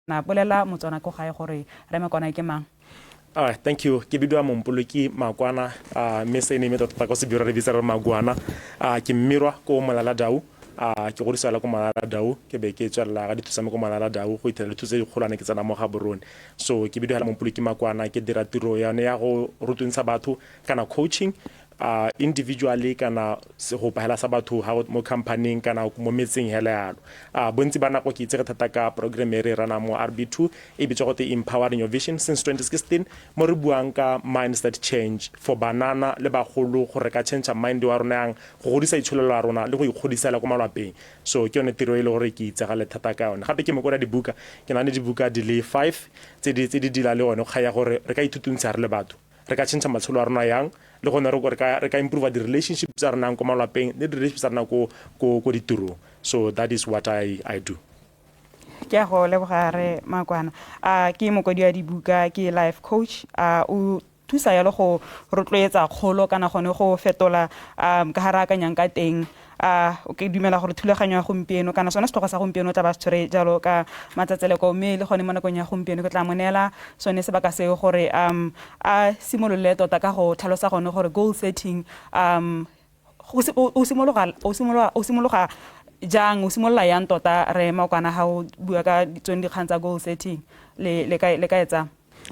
bolela motswana ko gae gore re Makwana ke mang? All right, thank you. Ke bidwa Mompoloki Makwana, me se ne me tota go se biro re bitsa re Makwana. Ke mmirwa ko Malala Dau. Ke go risala ko Malala Dau, ke be ke tswela ga dithusa ko Malala Dau go itela dithusa di kgolane ke tsana mo ga borone. So ke bidwa Mompoloki Makwana ke dira tiro ya ne ya go rutwentsa batho kana coaching individually kana se go pahela sa batho ha mo company kana mo metseng hela yalo bontsi bana go ke itse thata ka program e re rana mo RB2 e bitse go te empowering your vision since 2016 mo re buang ka mindset change for banana le bagolo gore ka change mind wa rona yang go godisa itshulelo la rona le go ikgodisela ko malapeng. So ke yone tiro ile gore ke itse ga le thata ka yone gape ke mo go ra dibuka ke na le dibuka di le 5 tse di dila le one ga ya gore re ka itutuntsha re le batho re ka change matsholo a rona yang le gone re ka improve the relationships tsa rena ko malapeng le relationships tsa rena ko ditiro. So that is what I do. Ke go leboga re Makwana ke mokodi ya dibuka ke life coach o thusa ya le go rotloetsa kgolo kana gone go fetola ka hara ka nyang ka teng o ke dumela gore thulaganyo ya gompieno kana sona setloga sa gompieno tla ba se tshwere jalo ka matsatsele ko mme le gone mo nakong ya gompieno ke tla monela sone se baka seo gore a simolole tota ka go tlhalosa gone gore goal setting o simologa jang o simolola yang tota re Makwana ha o bua ka tsone dikgang tsa goal setting le ka etsa.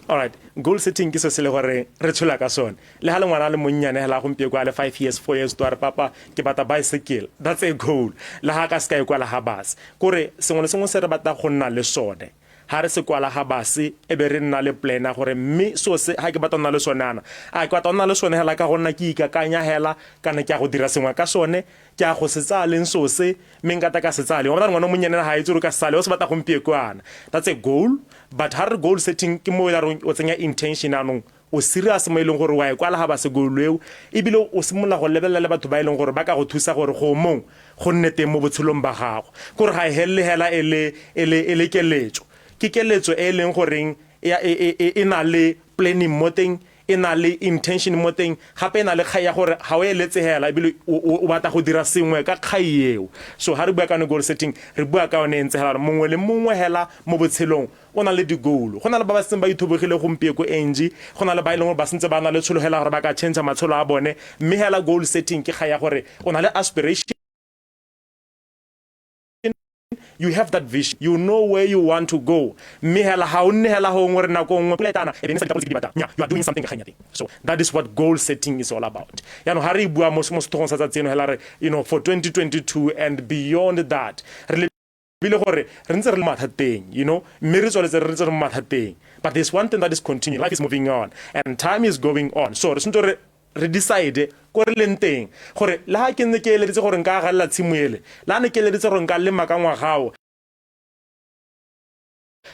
All right, goal setting ke se se le gore re tshola ka sone le ha le ngwana le monnyane hela gompie kwa le 5 years 4 years to re papa ke bata bicycle, that's a goal. Le ha ka ska kwa la ha bus kore sengwe le sengwe se re bata go nna le sone ha re se kwa la ha bus e be re nna le plana gore mme so se ha ke bata nna le sonana a ke bata nna le sone hela ka gonna ke ikakanya hela kana ke a go dira sengwe ka sone ke a go se tsale nso se mengata ka se tsale wa bana ngwana monnyane ha itse re ka sale o se bata gompie kwana, that's a goal. But her goal setting ke mo ya o tsenya intention anong o serious mo ileng gore wa e kwala ha ba se golweo e bile o simolla go lebelela le batho ba ileng gore ba ka go thusa gore go mong go nnete mo botshelong ba gago gore ga helle hela ele keletso ke keletso e leng goreng e na le planning mo teng e na le intention mo teng gape na le kgaya gore ga o eletsegela bile o batla go dira sengwe ka kgaieo. So ha re bua ka goal setting re bua ka one entsegela mongwe le mongwe hela mo botshelong o na le di goal go na le ba ba seng ba ithobogile gompie ko enji go na le ba ileng gore ba sentse ba na le tsholohela gore ba ka change matsholo a bone mme hela goal setting ke kgaya gore o na le aspiration. You have that vision, you know where you want to go. You are doing something. So that is what goal setting is all about. You know, for 2022 and beyond that. You know, but there's one thing that is continuing. Life is moving on and time is going on. So re decide gore lenteng gore la ha ke nne ke eleditse gore nka ga la tshimoele la ne ke eleditse gore nka le makangwa gao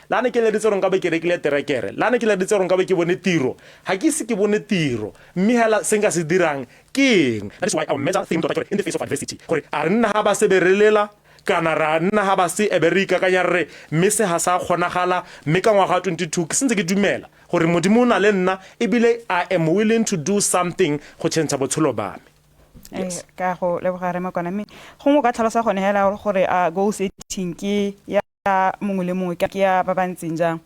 la ne ke eleditse gore nka be ke rekile terekere la ne ke eleditse gore nka be ke bone tiro ha ke se ke bone tiro mme hala se nka se dirang keng. That is why our major theme in the face of adversity gore a nna ha ba se berelela kana ra nna ha ba se eberika ka nyarre mme se ha sa kgonagala mme ka ngwaga 22 ke sentse ke dumela gore modimo na le nna ebile I am willing to do something go change botshelo ba me. Ka go leboga re Makwana mme go mo ka tlhalosa gone hela gore goal setting ke ya mongwe le mongwe ke ya ba bantseng jang.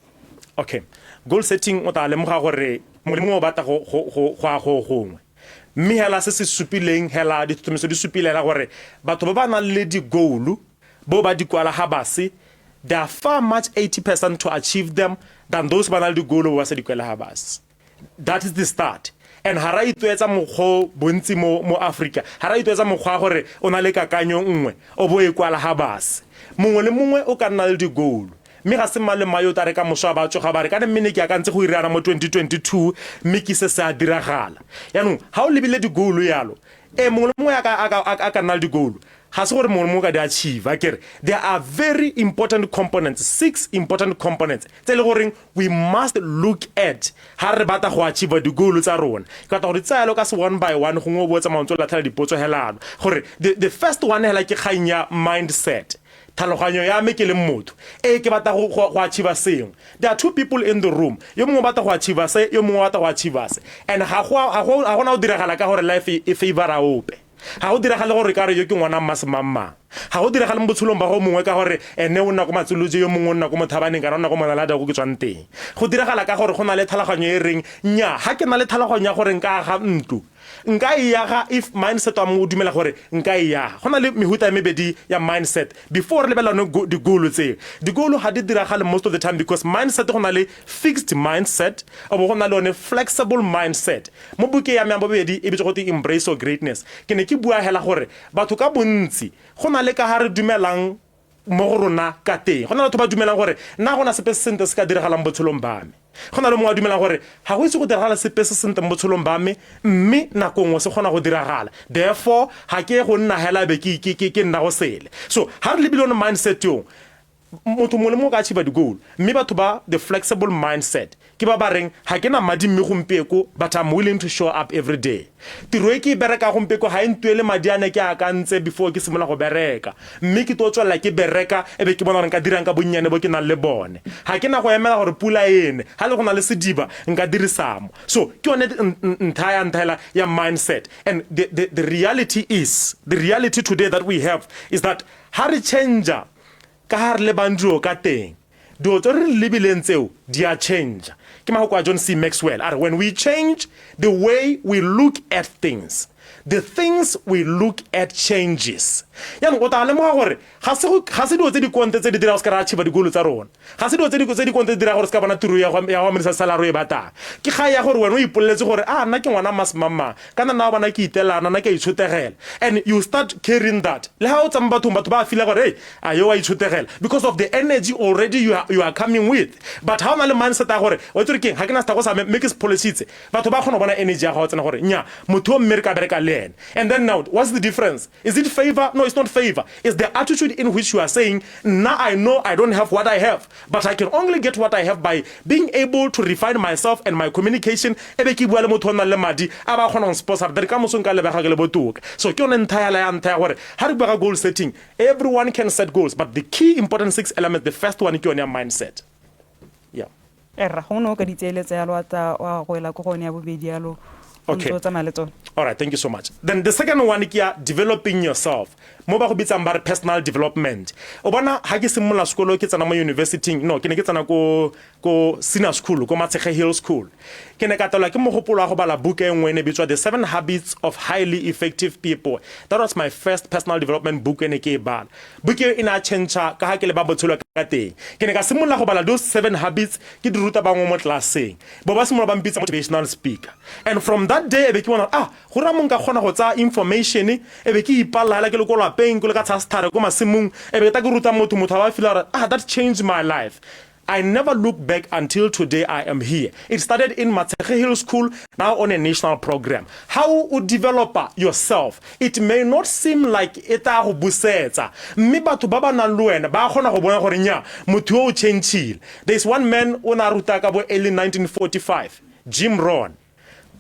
Okay, goal setting o ta lemoga gore mongwe le mongwe o batla go gongwe mme hela se se supileng hela dithutomiso di supilela gore batho ba ba nang le di goal bo ba di kwala ha base they are far much 80% to achieve them than those ba nang le di goal ba se di kwala ha base. That is the start. And ha ra itwetsa mogho bontsi mo Africa ha ra itwetsa mogwa gore o na le kakanyo nngwe o bo e kwala ha base mongwe le mongwe o ka nna le di goal mme ga se male mayo tare ka moswa ba tsoga ba re ka nne ke akantse go irana mo 2022 mme ke se sa diragala yanong ha o lebile di goal yalo mongwe le mongwe a ka nna le di goal ha se gore mongwe le mongwe ka di achieve akere there are very important components 6 important components tse le goreng we must look at ha re bata go achieve di goal tsa rona ka tla go tsaya ka se one by one go ngo botsa mantso la thela dipotso helano gore the first one hela ke khanya mindset thaloganyo ya me ke le motho ke bata go achieve sengwe. There are two people in the room yo mongwe bata go achieve se yo mongwe bata go achieve se and ha gona o diragala ka gore life e favor a ope ha o diragale gore ka re yo ke ngwana mmasemamma ha o diragale mo botsholong ba go mongwe ka gore ene o nna go matsolotse yo mongwe o nna go mothabaneng ka rona go monalada go ke tswang teng go diragala ka gore go na le tlhaloganyo e reng nya ha ke na le tlhaloganyo ya gore nka ga ntlo nka iaga if mindset wa mo dumela gore nka iaga go na le mehuta mebedi ya mindset before le belano di goal tse di goal ha di diragale most of the time because mindset go na le fixed mindset o go na le one flexible mindset mo buke ya me bobedi e bitse go te embrace of greatness ke ne ke bua hela gore batho ka bontsi go na le ka ha re dumelang mo go rona ka teng go na le batho ba dumelang gore nna gona sepe se sente se ka diragalang botsholong ba me go na le mongwe a dumelang gore ga go itse go diragala sepe se sente mo botsholong ba me mme nako nngwe se kgona go diragala therefore ga ke go nna hela be ke nna go sele so ha re lebile on mindset yo motho mo le mo ka achieve di goal mme batho ba the flexible mindset ke ba reng ha ke na madi mme gompieko but I'm willing to show up every day tiro e ke bereka gompieko ha entwele madi ane ke akantse before ke simola go bereka mme ke to tswela ke bereka ebe ke bona nka dirang ka bonnyane bo ke nang le bone ha ke na go emela gore pula ene ha le go na le sediba nka dirisamo so ke yone entire ya mindset and the reality today that we have is that ha re change ka har le bandro ka teng do to re lebileng tseo dia change ke mahoko a John C Maxwell are when we change the way we look at things the things we look at changes yana go tale mo gore ga se dio tse di konte tse di dira go ska ra chiba di golo tsa rona ga se dio tse di konte di dira gore ska bona tiro ya go menisa salary e bata ke ga ya gore wena o ipolletse gore nna ke ngwana masemama kana na bona ke itelana na ke itshutegela and you start carrying that le ha o tsamba batho ba feel gore hey ayo wa itshutegela because of the energy already you are coming with but how na le mindset a gore o tsere ke ga ke na sta go sa make is policies batho ba kgona bona energy ya go tsena gore nya motho o mmereka bereka len and then now what's the difference is it favor no it's not favor it's the attitude in which you are saying now I know I don't have what I have but I can only get what I have by being able to refine myself and my communication ebe ke bua le motho na le madi a ba khona sponsor der ka mosong ka le ba ga le botoka so ke yone nthaela ya ntha gore ha re bua goal setting everyone can set goals but the key important 6 elements the first one ke yone ya mindset yeah era go no ka ditseletsa ya lwata wa go ela go gone ya bobedi yalo okay all right thank you so much then the second one is developing yourself mo ba go bitsang ba personal development o bona ha ke simola sekolo ke tsana mo university no ke ne ke tsana ko senior school ko Matshege Hill School ke ne ka tlola ke mogopolo wa go bala book e nngwe ne bitswa the 7 habits of highly effective people that was my first personal development book ene ke bala book e ina change ka ha ke le ba botsholo ka teng ke ne ka simola go bala those 7 habits ke di ruta bangwe mo classeng bo ba simola ba mpitsa motivational speaker and from that day ebe ke bona go ra monka gona go tsa information ebe ke ipalla ke le ko lapeng ko le ka tsastare ko masimung ebe ta go ruta motho ba feel that changed my life. I never look back until today I am here. It started in Matshege Hill School, now on a national program. How you develop yourself? It may not seem like eta go busetsa. Mme batho ba ba nang le wena ba gona go bona gore nya motho o change. There's one man o na ruta ka bo early 1945, Jim Rohn.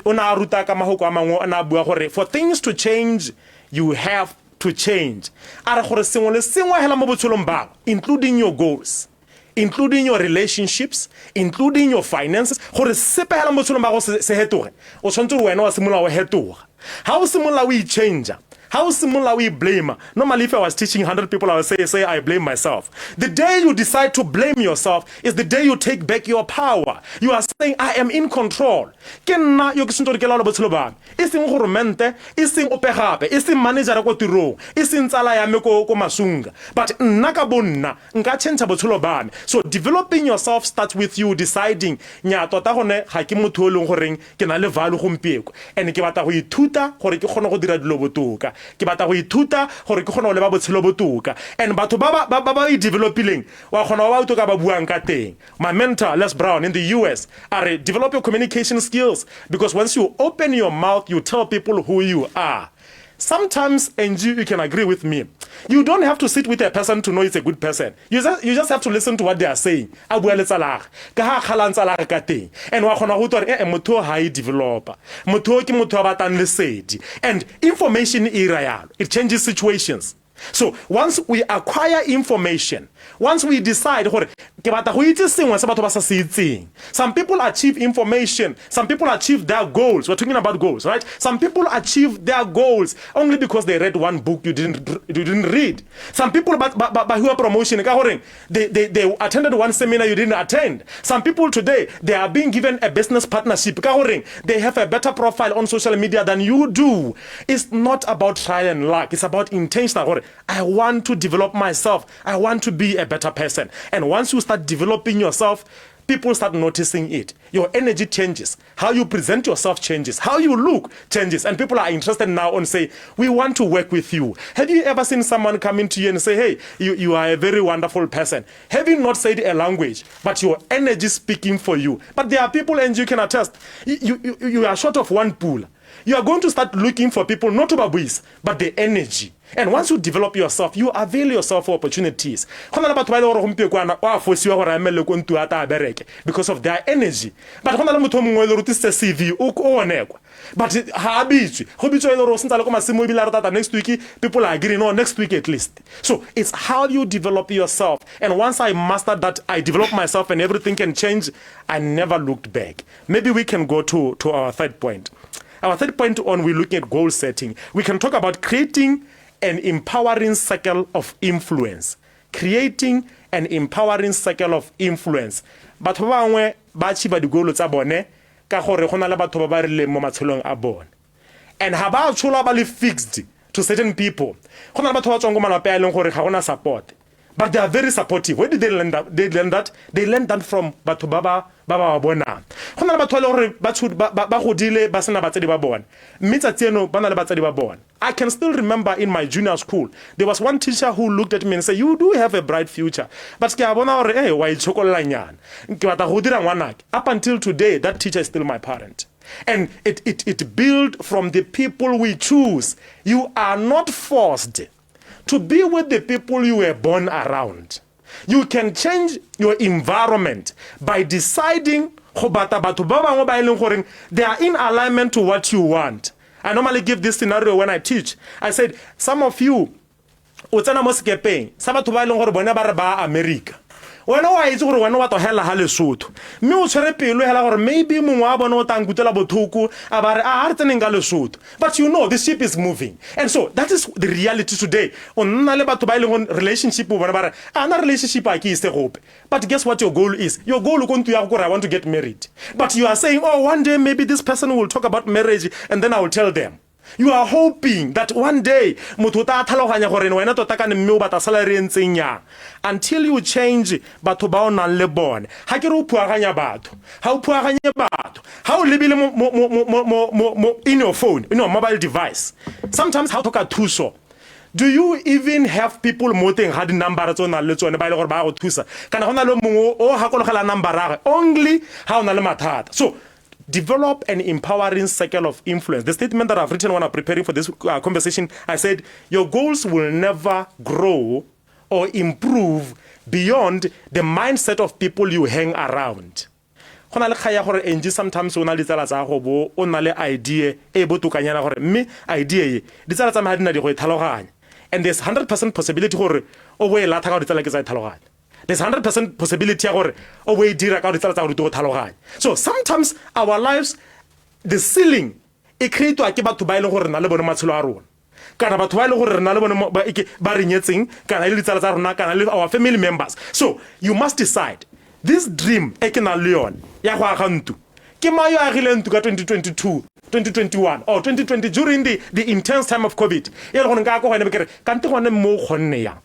O na ruta ka mahoko a mangwe a na bua gore for things to change you have to change. Are gore sengwe le sengwe hela mo botsholong ba including your goals, including your relationships, including your finances, gore sepe hela mo botsholong ba go se hetoge o tshwantse wena wa simola wa hetoga ha o simola we change. How similar we blame? Normally, if I was teaching 100 people, I would say I blame myself. The day you decide to blame yourself is the day you take back your power. You are saying, I am in control. Kenna yo kisunto ke la botshelo ba. Iseng gorumente, iseng opegape, iseng manager ko tirong, iseng tsala ya me ko masunga. But nna ka bonna, nka change botshelo ba me. So developing yourself starts with you deciding nya tota gone ga ke motho o leng goreng ke na le value gompieko. And ke batla go ithuta gore ke kgone go dira dilo botoka. Ke batla go ithuta gore ke kgona go leba botshelo botoka and batho ba e developileng wa kgona ba botoka ba buang ka teng. My mentor Les Brown in the US are develop your communication skills because once you open your mouth you tell people who you are. Sometimes, and you can agree with me, you don't have to sit with a person to know it's a good person. You just have to listen to what they are saying. Abuele tsala ka ha khala tsala ka teng and wa khona go tore motho ha I developer motho ke motho ba batang lesedi and information e rayalo it changes situations. So once we acquire information, once we decide, some people achieve information, some people achieve their goals. We're talking about goals, right? Some people achieve their goals only because they read one book you didn't read. Some people, by who are promotion, they attended one seminar you didn't attend. Some people today, they are being given a business partnership. They have a better profile on social media than you do. It's not about trial and luck. It's about intentional. I want to develop myself. I want to be a better person. And once you start developing yourself, people start noticing it. Your energy changes. How you present yourself changes. How you look changes. And people are interested now and say, we want to work with you. Have you ever seen someone come into you and say, hey, you are a very wonderful person? Having not said a language, but your energy speaking for you. But there are people, and you can attest, you are short of one pool. You are going to start looking for people, not to babuis, but the energy. And once you develop yourself, you avail yourself for opportunities. Because of their energy. But CV, but next week, people are agreeing, no, next week at least. So it's how you develop yourself. And once I mastered that, I developed myself and everything can change, I never looked back. Maybe we can go to our third point. Our third point on, we're looking at goal setting. We can talk about creating an empowering circle of influence. Creating an empowering circle of influence. But bangwe ba achieve di goal tsa bone ka gore gona le batho ba ba rileng mo matshelong a bone. And ha ba tshola ba le fixed to certain people. Gona le batho ba tswang go malape a leng gore ga gona support. But they are very supportive. Where did they learn that? They learned that. They learned that from batho ba bona. Gona le batho le gore ba godile ba sena batsadi ba bona. Mme tsatseno ba na le batsadi ba bona. I can still remember in my junior school, there was one teacher who looked at me and said, you do have a bright future. But ke a bona gore wa itshokolla nyana. Ke batla go dira ngwanake. Up until today, that teacher is still my parent. And it built from the people we choose. You are not forced to be with the people you were born around. You can change your environment by deciding they are in alignment to what you want. I normally give this scenario when I teach. I said, some of you, America. When I is when what to hell Halesut. Maybe Muabano Tangutela Botuku about Artening Galesut. But you know the ship is moving. And so that is the reality today. On Naleba to buy on relationship with another relationship I is the hope. But guess what your goal is? Your goal is going to have I want to get married. But you are saying, oh, one day maybe this person will talk about marriage and then I will tell them. You are hoping that one day until you change batho ba ona le bone ha ke re o puaganya batho ha o puaganye batho ha o lebile in your phone, in your mobile device. Sometimes how to ka thuso. Do you even have people moting hard number tsona le tsone ba ile gore ba go thusa kana gona le mongwe o hakologela number rage only ha ona le mathata. So develop an empowering circle of influence. The statement that I've written when I'm preparing for this conversation, I said, your goals will never grow or improve beyond the mindset of people you hang around. Sometimes when I idea and there's 100% possibility there's 100% possibility so sometimes our lives, the ceiling e create to batho ba ile gore na le bone matshelo a rona kana batho ba ile gore na le bone ba re nyetseng kana le ditsala tsa rona kana le our family members. So you must decide this dream e ke na le yone ya go aga ntu ke mayo a rile ntu ka 2022 2021 or 2020 during the intense time of COVID. Ya go nka go gone be kere kante gone mo kgonne ya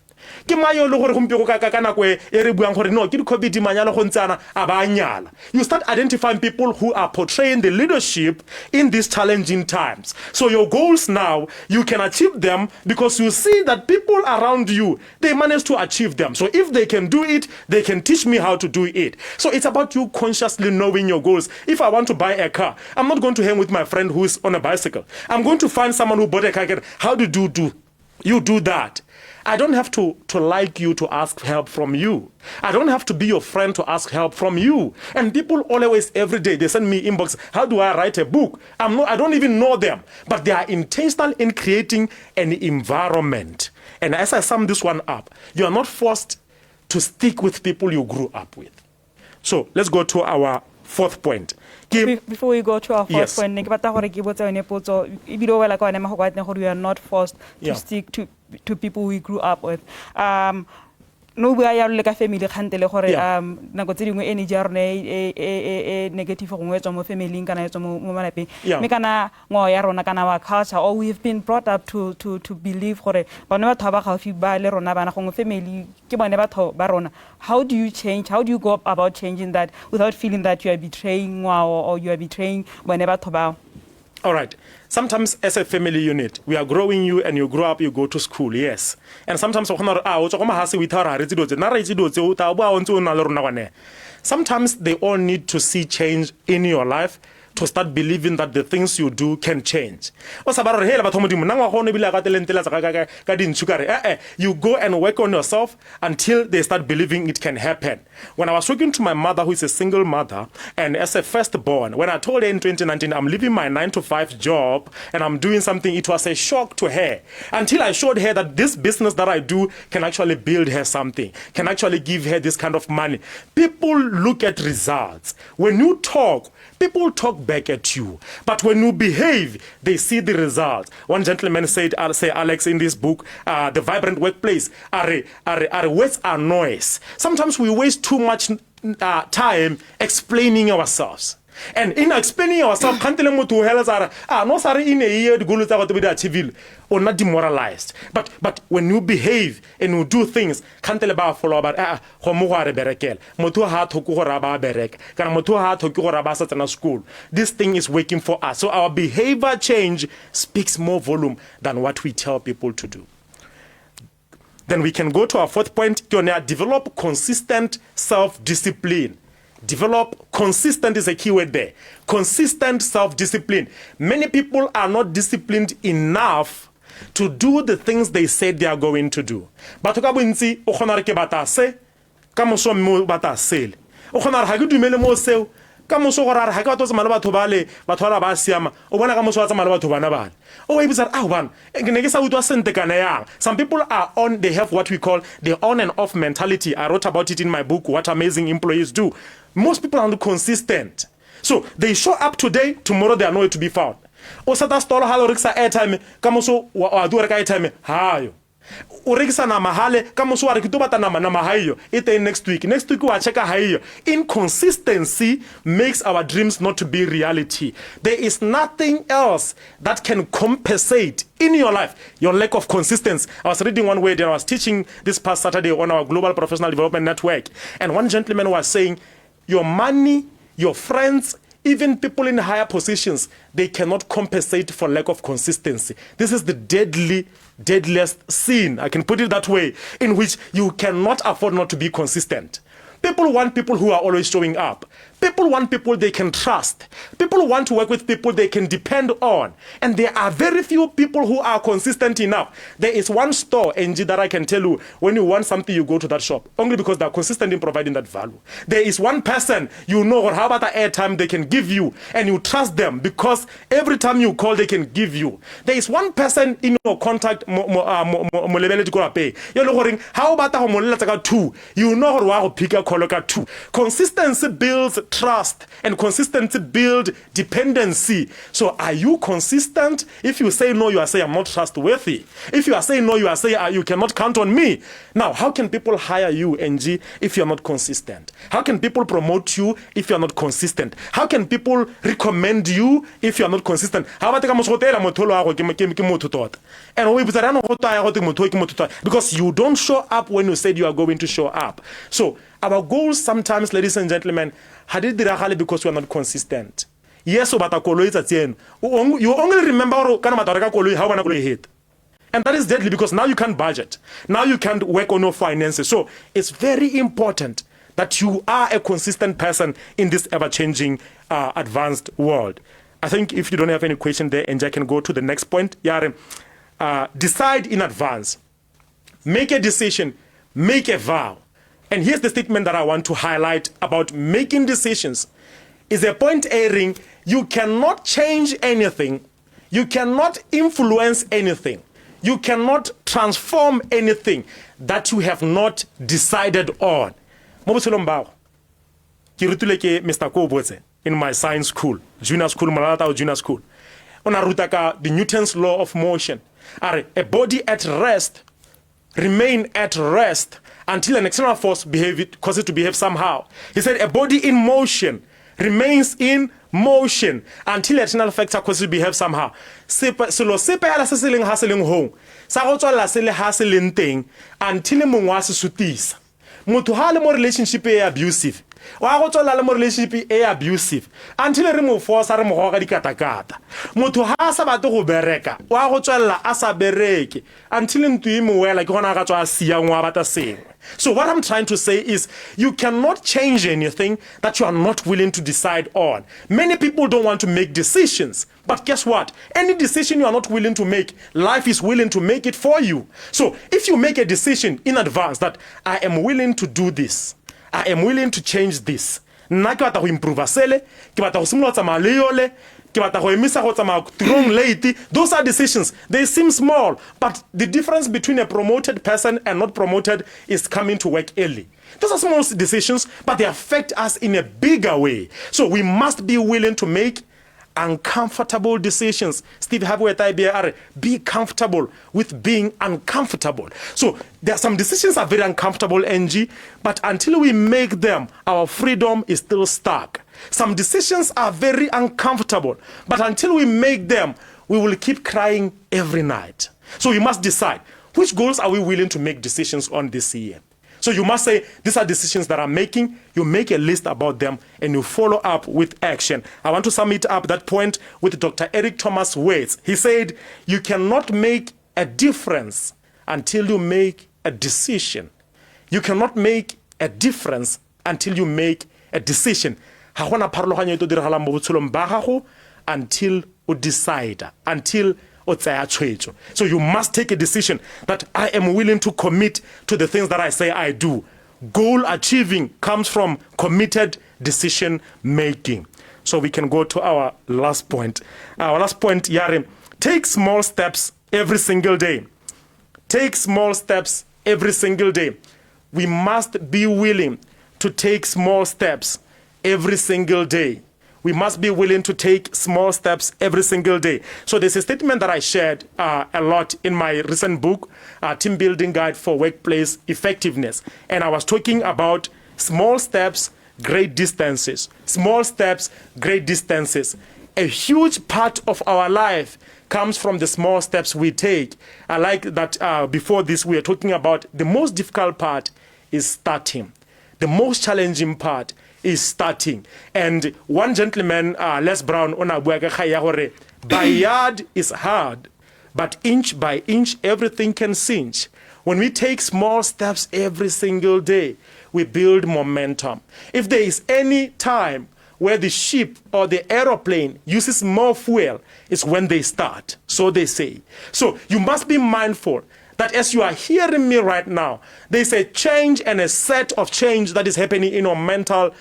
ke mayo le gore gompiego ka nako e re buang gore no ke di COVID manyalo go ntsana a ba nyala. You start identifying people who are portraying the leadership in these challenging times. So your goals now, you can achieve them because you see that people around you, they manage to achieve them. So if they can do it, they can teach me how to do it. So it's about you consciously knowing your goals. If I want to buy a car, I'm not going to hang with my friend who's on a bicycle. I'm going to find someone who bought a car. How do you do that? I don't have to like you to ask help from you. I don't have to be your friend to ask help from you. And people always, every day, they send me inbox, how do I write a book? I don't even know them. But they are intentional in creating an environment. And as I sum this one up, you are not forced to stick with people you grew up with. So let's go to our fourth point. Before we go to our fourth Yes. point, you are not forced to stick to people we grew up with. No bua ya le ka family khantele gore nako tse dingwe energy ya rona e negative go ngwetsa mo family kana etsa mo malapeng me kana ngo ya rona kana wa culture, or we've been brought up to believe gore bana batho ba gaufi ba le rona bana go family ke bone batho ba rona. How do you change, how do you go about changing that without feeling that you are betraying or you are betraying bone batho ba? All right. Sometimes as a family unit, we are growing you and you grow up, you go to school, yes. And sometimes sometimes they all need to see change in your life to start believing that the things you do can change. You go and work on yourself until they start believing it can happen. When I was talking to my mother, who is a single mother, and as a firstborn, when I told her in 2019, I'm leaving my 9-to-5 job and I'm doing something, it was a shock to her. Until I showed her that this business that I do can actually build her something, can actually give her this kind of money. People look at results. When you talk, people talk back at you. But when you behave, they see the results. One gentleman said, I'll say Alex in this book, The Vibrant Workplace, our words are noise. Sometimes we waste too much time explaining ourselves. And in explaining ourselves, or not demoralized. But when you behave and you do things, follow about school. This thing is working for us. So our behavior change speaks more volume than what we tell people to do. Then we can go to our fourth point. Develop consistent self-discipline. Develop, consistent is a key word there. Consistent self-discipline. Many people are not disciplined enough to do the things they said they are going to do. But o khona ke bata se ka moso mo bata sele. O khona ha ke dumele mo seo ka moso go rara ha ke batho tsama batho bale batho ba ba siama. O bona ka moso wa tsama batho bana bale. O e bitsa ban ne ke sa utwa sente kana yang. Some people are on, they have what we call the on and off mentality. I wrote about it in my book, What Amazing Employees Do. Most people are not consistent. So they show up today, tomorrow they are nowhere to be found. O sa ta store halo riksa airtime ka moso wa du reka airtime hayo. O rekisa na mahale ka moso wa re kitobata na hayo ite next week wa cheka hayo. Inconsistency makes our dreams not to be reality. There is nothing else that can compensate in your life your lack of consistency. I was reading one word and I was teaching this past Saturday on our Global Professional Development Network, and one gentleman was saying, your money, your friends, even people in higher positions, they cannot compensate for lack of consistency. This is the deadliest sin, I can put it that way, in which you cannot afford not to be consistent. People want people who are always showing up. People want people they can trust. People want to work with people they can depend on. And there are very few people who are consistent enough. There is one store, NG, that I can tell you, when you want something, you go to that shop. Only because they're consistent in providing that value. There is one person, you know, or how about the airtime they can give you, and you trust them because every time you call, they can give you. There is one person in your contact, how about the 2? You know how to pick a call 2. Consistency builds trust, and consistency builds dependency. So are you consistent? If you say no, you are saying I'm not trustworthy. If you are saying no, you are saying you cannot count on me. Now, how can people hire you, NG, if you are not consistent? How can people promote you if you are not consistent? How can people recommend you if you are not consistent? How about because you don't show up when you said you are going to show up. So our goals sometimes, ladies and gentlemen, because we are not consistent. Yes, you only remember how you hit. And that is deadly because now you can't budget. Now you can't work on your finances. So it's very important that you are a consistent person in this ever-changing, advanced world. I think if you don't have any question there, and I can go to the next point. Decide in advance. Make a decision. Make a vow. And here's the statement that I want to highlight about making decisions. Is a point airing, you cannot change anything. You cannot influence anything. you cannot transform anything that you have not decided on. Mo botshelong ba go ke rutile ke Mr. Kobotse in my science school, junior school, Malalata junior school. Ona ruta ka the Newton's law of motion. Are a body at rest remain at rest until an external force cause it to behave somehow. He said a body in motion remains in motion until an external factor causes it to behave somehow. Selo sepe ala se seleng ha seleng hong sa go tswalla se le ha se leng teng until mongwe wa se sutisa. Motho ha le mo relationship e abusive wa go tswalla le mo relationship e abusive until re mo force re mo goga dikatakata. Motho ha sa batle go bereka wa go tswalla a sa bereke until ntwe e mo wela ke gona ga tswa sia ngwa bata sengwe. So what I'm trying to say is you cannot change anything that you are not willing to decide on. Many people don't want to make decisions, but guess what? Any decision you are not willing to make, life is willing to make it for you. So if you make a decision in advance that I am willing to do this, I am willing to change this, nna ke batla go improve sele, ke batla go simolola tsamaya le yole, ke batla go emisa go tsamaya tirong late, those are decisions. They seem small, but the difference between a promoted person and not promoted is coming to work early. Those are small decisions, but they affect us in a bigger way. So we must be willing to make uncomfortable decisions. Steve Harvey, be comfortable with being uncomfortable. So there are some decisions are very uncomfortable, NG, but until we make them, our freedom is still stuck. Some decisions are very uncomfortable, but until we make them, we will keep crying every night. So you must decide, which goals are we willing to make decisions on this year? So you must say, these are decisions that I'm making. You make a list about them and you follow up with action. I want to sum it up that point with Dr. Eric Thomas' words. He said, you cannot make a difference until you make a decision. You cannot make a difference until you make a decision. Until you decide, until so you must take a decision that I am willing to commit to the things that I say I do. Goal achieving comes from committed decision making. So we can go to our last point. Our last point, Yare, take small steps every single day. Take small steps every single day. We must be willing to take small steps every single day. We must be willing to take small steps every single day. So there's a statement that I shared a lot in my recent book, Team Building Guide for Workplace Effectiveness. And I was talking about small steps, great distances. Small steps, great distances. A huge part of our life comes from the small steps we take. I like that before this we are talking about the most difficult part is starting. The most challenging part is starting. And one gentleman, Les Brown, Bayard is hard, but inch by inch, everything can cinch. When we take small steps every single day, we build momentum. If there is any time where the ship or the aeroplane uses more fuel, it's when they start, so they say. So you must be mindful that as you are hearing me right now, there's a change and a set of change that is happening in your mental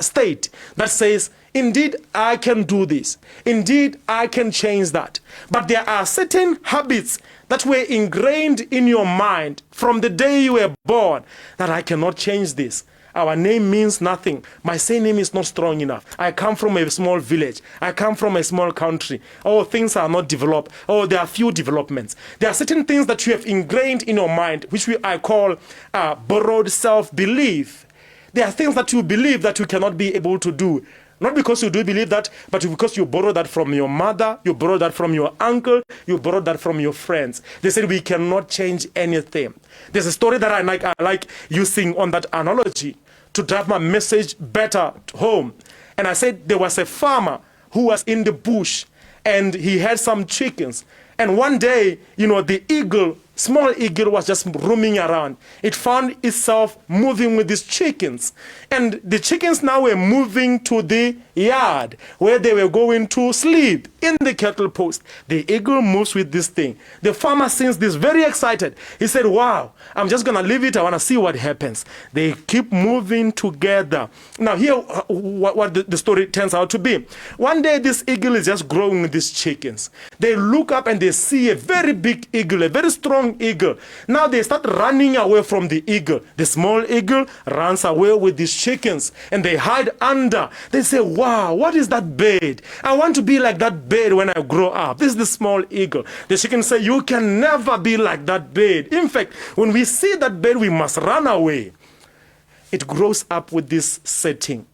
state that says, indeed, I can do this. Indeed, I can change that. But there are certain habits that were ingrained in your mind from the day you were born that I cannot change this. Our name means nothing. My surname is not strong enough. I come from a small village. I come from a small country. Oh, things are not developed. Oh, there are few developments. There are certain things that you have ingrained in your mind, which I call borrowed self-belief. There are things that you believe that you cannot be able to do. Not because you do believe that, but because you borrow that from your mother, you borrow that from your uncle, you borrow that from your friends. They said we cannot change anything. There's a story that I like using on that analogy to drive my message better home. And I said there was a farmer who was in the bush and he had some chickens. And one day, the eagle small eagle was just roaming around. It found itself moving with these chickens. And the chickens now were moving to the yard where they were going to sleep in the cattle post. The eagle moves with this thing. The farmer sees this, very excited. He said, wow, I'm just going to leave it. I want to see what happens. They keep moving together. Now here, what the story turns out to be. One day, this eagle is just growing with these chickens. They look up and they see a very big eagle, a very strong eagle. Now they start running away from the eagle. The small eagle runs away with these chickens and they hide under. They say, wow, what is that bird? I want to be like that bird when I grow up. This is the small eagle. The chickens say, you can never be like that bird. In fact, when we see that bird, we must run away. It grows up with this setting,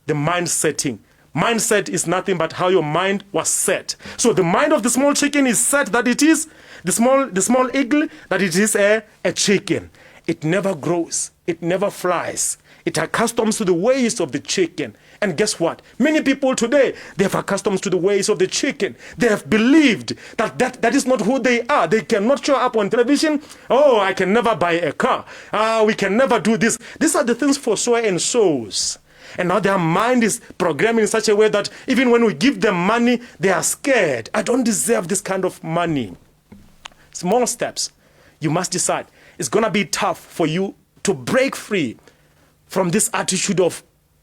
the mind setting. Mindset is nothing but how your mind was set. So the mind of the small chicken is set that it is the small eagle, that it is a chicken. It never grows. It never flies. It accustoms to the ways of the chicken. And guess what? Many people today, they have accustomed to the ways of the chicken. They have believed that is not who they are. They cannot show up on television. Oh, I can never buy a car. We can never do this. These are the things for so and so's. And now their mind is programming in such a way that even when we give them money, they are scared. I don't deserve this kind of money. Small steps. You must decide. It's going to be tough for you to break free from this attitude of,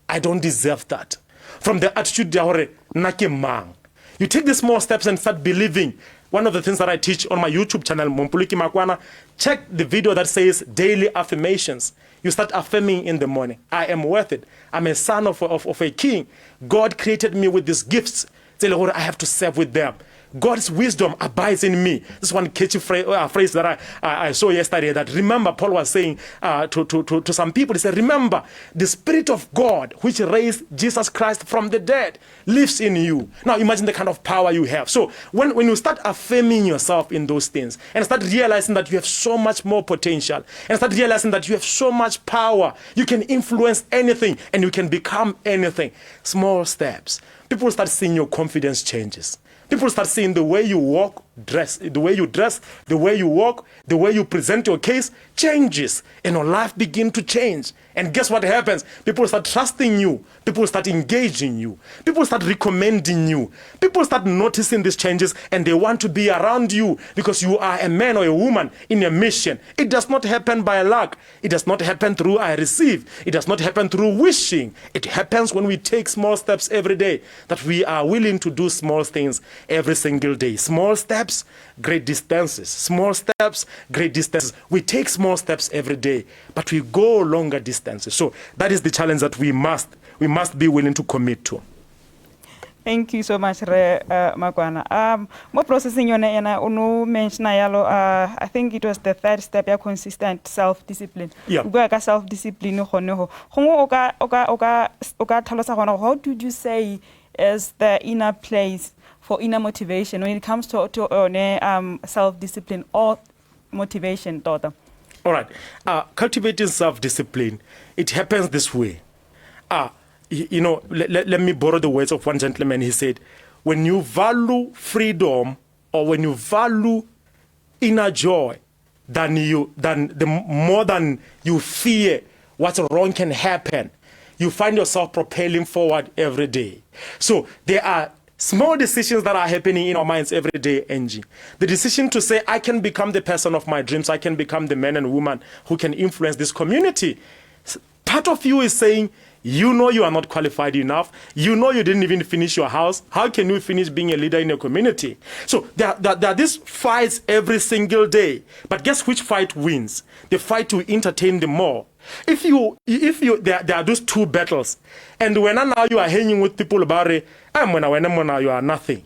I don't deserve that. From the attitude, you take the small steps and start believing. One of the things that I teach on my YouTube channel, Mompoloki Makwana, check the video that says daily affirmations. You start affirming in the morning. I am worth it. I'm a son of a king. God created me with these gifts. I have to serve with them. God's wisdom abides in me. This one catchy phrase that I saw yesterday, that remember, Paul was saying to some people, he said, remember, the Spirit of God, which raised Jesus Christ from the dead, lives in you. Now imagine the kind of power you have. So when you start affirming yourself in those things, and start realizing that you have so much more potential, and start realizing that you have so much power, you can influence anything, and you can become anything. Small steps. People start seeing your confidence changes. People start seeing the way you walk, the way you dress, the way you walk, the way you present your case changes, and your life begin to change. And guess what happens? People start trusting you. People start engaging you. People start recommending you. People start noticing these changes, and they want to be around you because you are a man or a woman in a mission. It does not happen by luck. It does not happen through I receive. It does not happen through wishing. It happens when we take small steps every day, that we are willing to do small things every single day. Small steps, great distances. Small steps, great distances. We take small steps every day, but we go longer distances. So that is the challenge that we must be willing to commit to. Thank you so much, Makwana. More processing yona unu mention yalo. I think it was the third step, ya consistent self-discipline. Yeah. Uga self-discipline hono. How did you say is the inner place for inner motivation when it comes to self-discipline or motivation, daughter? All right. Cultivating self-discipline, it happens this way. Let me borrow the words of one gentleman. He said, when you value freedom, or when you value inner joy more than you fear what's wrong can happen, you find yourself propelling forward every day. So there are small decisions that are happening in our minds every day, Angie. The decision to say, I can become the person of my dreams. I can become the man and woman who can influence this community. Part of you is saying, you know you are not qualified enough. You know you didn't even finish your house. How can you finish being a leader in a community? So there are these fights every single day. But guess which fight wins? The fight to entertain them more. There are those two battles, and when now you are hanging with people about it, you are nothing.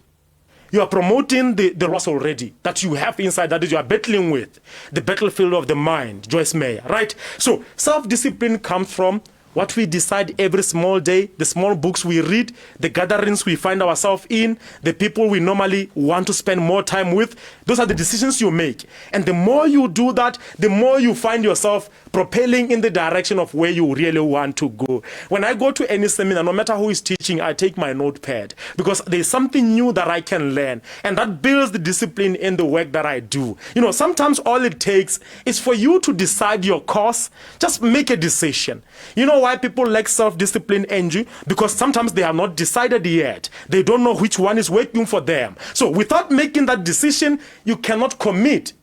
You are promoting the loss already that you have inside, that you are battling with, the battlefield of the mind, Joyce Meyer, right? So self-discipline comes from what we decide every small day, the small books we read, the gatherings we find ourselves in, the people we normally want to spend more time with, those are the decisions you make. And the more you do that, the more you find yourself propelling in the direction of where you really want to go. When I go to any seminar, no matter who is teaching, I take my notepad because there's something new that I can learn, and that builds the discipline in the work that I do. You know, sometimes all it takes is for you to decide your course. Just make a decision. You know why people lack self-discipline, Angie? Because sometimes they have not decided yet. They don't know which one is working for them. So without making that decision, you cannot commit.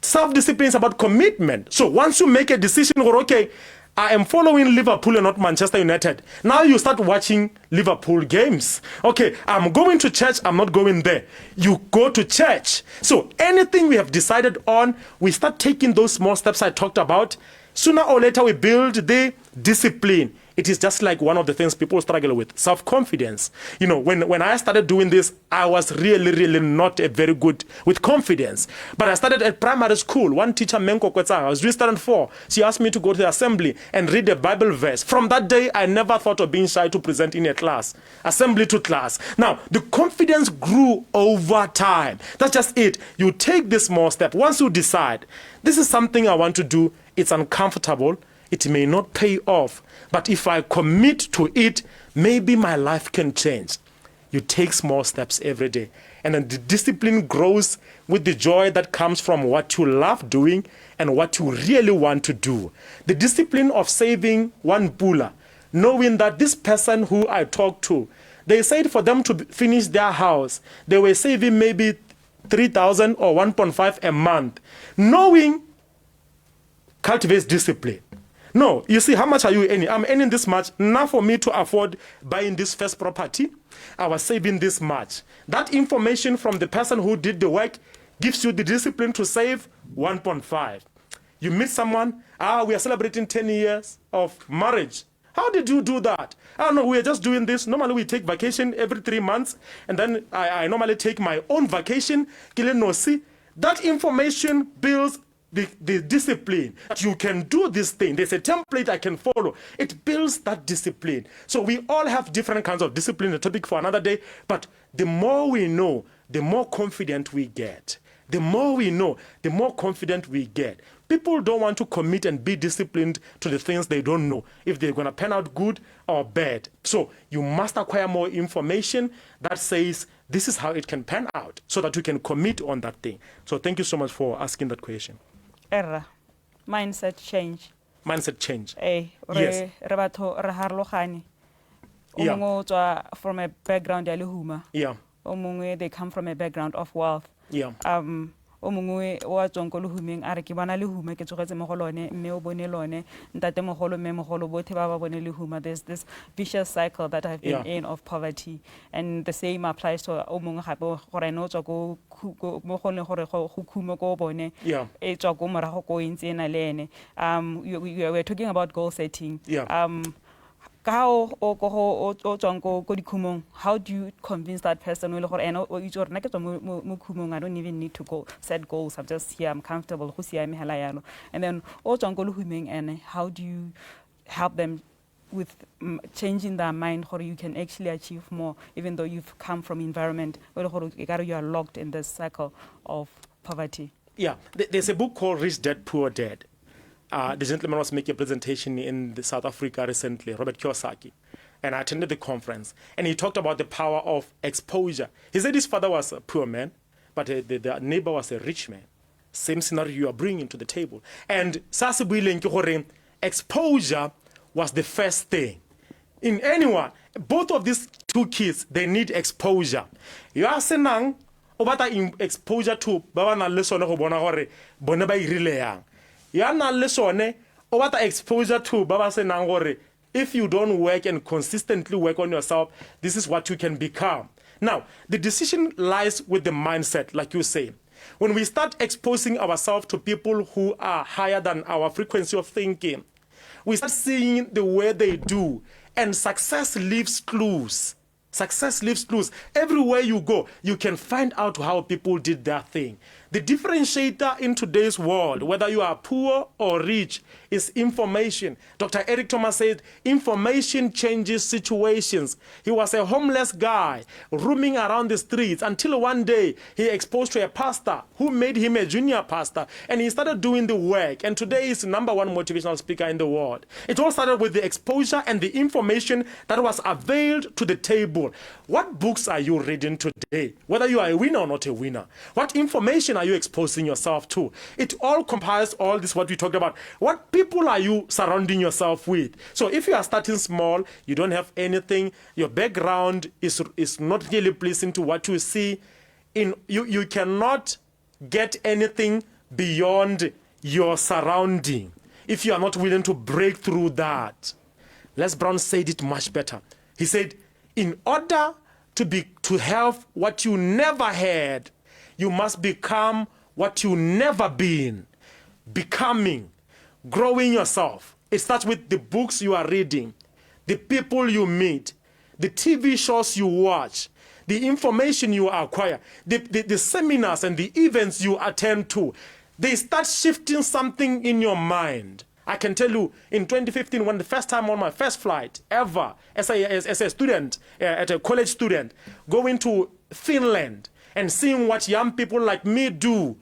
Self-discipline is about commitment. So once you make a decision, or okay, I am following Liverpool and not Manchester United. Now you start watching Liverpool games. Okay, I'm going to church, I'm not going there. You go to church. So anything we have decided on, we start taking those small steps I talked about. Sooner or later, we build the discipline. It is just like one of the things people struggle with, self-confidence. You know, when I started doing this, I was really not very good with confidence. But I started at primary school. One teacher, Menko Kwetsa, I was doing standard 4. She asked me to go to the assembly and read a Bible verse. From that day, I never thought of being shy to present in a class. Assembly to class. Now, the confidence grew over time. That's just it. You take this small step. Once you decide, this is something I want to do, it's uncomfortable. It may not pay off, but if I commit to it, maybe my life can change. You take small steps every day, and then the discipline grows with the joy that comes from what you love doing and what you really want to do. The discipline of saving one pula, knowing that this person who I talked to, they said for them to finish their house, they were saving maybe 3,000 or 1.5 a month. Knowing cultivates discipline. No, you see, how much are you earning? I'm earning this much. Now for me to afford buying this first property, I was saving this much. That information from the person who did the work gives you the discipline to save 1.5. You meet someone, we are celebrating 10 years of marriage. How did you do that? I don't know, we are just doing this. Normally we take vacation every 3 months, and then I normally take my own vacation. That information builds the discipline that you can do this thing. There's a template I can follow. It builds that discipline. So we all have different kinds of discipline, a topic for another day. But the more we know, the more confident we get. The more we know, the more confident we get. People don't want to commit and be disciplined to the things they don't know, if they're going to pan out good or bad. So you must acquire more information that says this is how it can pan out so that you can commit on that thing. So thank you so much for asking that question. Error. Mindset change. Mindset change. Yes. From a background ya lehuma. Yeah. They come from a background of wealth. Yeah. O mongwe wa tswang ko lehumeng a re ke bona lehume ke tsogetse mo go lone mme o bone lone ntate mogolo mme mogolo bothe ba ba bone lehuma. There's this vicious cycle that I've been in of poverty, and the same applies to o mongwe gape gore no tswa ko mo go le gore go khumo ko bone e tswa ko morago ko intse na le ene. We're talking about goal setting. How do you convince that person? I don't even need to go set goals. I'm just here. I'm comfortable. And then how do you help them with changing their mind, or you can actually achieve more, even though you've come from environment where you are locked in this cycle of poverty? Yeah, there's a book called Rich Dad, Poor Dad. The gentleman was making a presentation in South Africa recently, Robert Kiyosaki, and I attended the conference, and he talked about the power of exposure. He said his father was a poor man, but the neighbor was a rich man. Same scenario you are bringing to the table. And exposure was the first thing. In anyone, both of these two kids, they need exposure. You are saying, exposure to Baba lesson go bona gore bone ba irile yang. Yana lesone o batla exposure to baba senang gore if you don't work and consistently work on yourself, this is what you can become. Now, the decision lies with the mindset, like you say. When we start exposing ourselves to people who are higher than our frequency of thinking, we start seeing the way they do, and success leaves clues. Success leaves clues. Everywhere you go, you can find out how people did their thing. The differentiator in today's world, whether you are poor or rich, is information. Dr. Eric Thomas said, information changes situations. He was a homeless guy roaming around the streets until one day he exposed to a pastor who made him a junior pastor, and he started doing the work, and today he's the #1 motivational speaker in the world. It all started with the exposure and the information that was availed to the table. What books are you reading today? Whether you are a winner or not a winner. What information are you exposing yourself to? It all compiles all this, what we talked about. What people are you surrounding yourself with? So if you are starting small, you don't have anything, your background is not really pleasing to what you see, you cannot get anything beyond your surrounding if you are not willing to break through that. Les Brown said it much better. He said, in order to have what you never had, you must become what you never been. Becoming, growing yourself. It starts with the books you are reading, the people you meet, the TV shows you watch, the information you acquire, the seminars and the events you attend to. They start shifting something in your mind. I can tell you, in 2015, when the first time on my first flight ever, as a student, as a college student, going to Finland and seeing what young people like me do,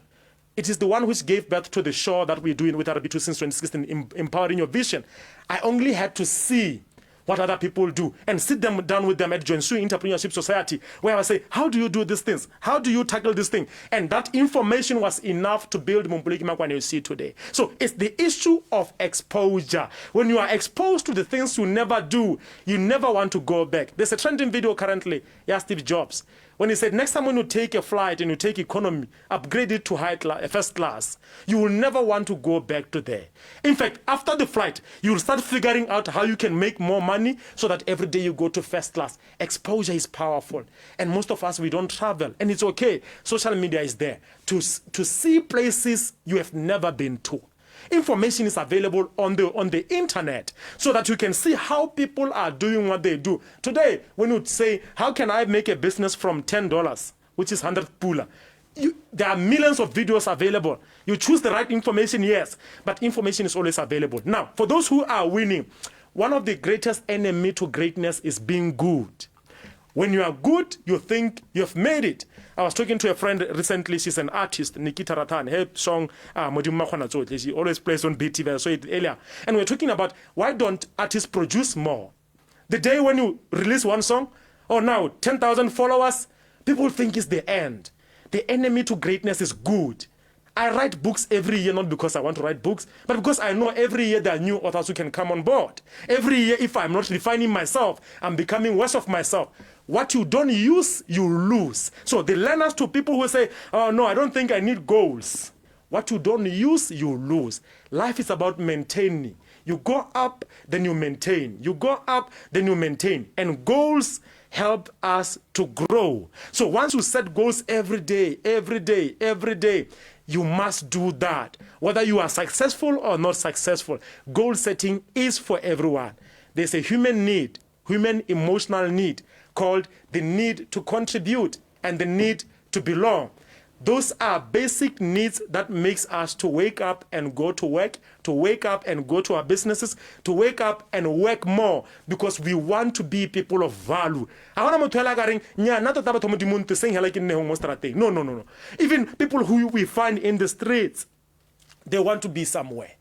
it is the one which gave birth to the show that we're doing with RB2 since 2016, Empowering Your Vision. I only had to see what other people do and sit them down with them at Joensuu Entrepreneurship Society, where I say, how do you do these things? How do you tackle this thing? And that information was enough to build Mompoloki Makwana you see today. So it's the issue of exposure. When you are exposed to the things you never do, you never want to go back. There's a trending video currently, Steve Jobs, when he said, next time when you take a flight and you take economy, upgrade it to first class, you will never want to go back to there. In fact, after the flight, you will start figuring out how you can make more money so that every day you go to first class. Exposure is powerful. And most of us, we don't travel. And it's okay. Social media is there to see places you have never been to. Information is available on the internet so that you can see how people are doing what they do. Today, when you say, how can I make a business from $10, which is 100 pula? There are millions of videos available. You choose the right information, yes, but information is always available. Now, for those who are winning, one of the greatest enemy to greatness is being good. When you are good, you think you have made it. I was talking to a friend recently. She's an artist, Nikita Rathan. Her song, Modimo Makwana, she always plays on BTV. I saw it earlier. And we're talking about why don't artists produce more? The day when you release one song, oh, now 10,000 followers, people think it's the end. The enemy to greatness is good. I write books every year, not because I want to write books, but because I know every year there are new authors who can come on board. Every year, if I'm not refining myself, I'm becoming worse of myself. What you don't use, you lose. So the learners to people who say, oh no, I don't think I need goals. What you don't use, you lose. Life is about maintaining. You go up, then you maintain. You go up, then you maintain. And goals help us to grow. So once you set goals every day, you must do that. Whether you are successful or not successful, goal setting is for everyone. There's a human need, human emotional need, called the need to contribute and the need to belong. Those are basic needs that makes us to wake up and go to work, to wake up and go to our businesses, to wake up and work more because we want to be people of value. No. Even people who we find in the streets, they want to be somewhere.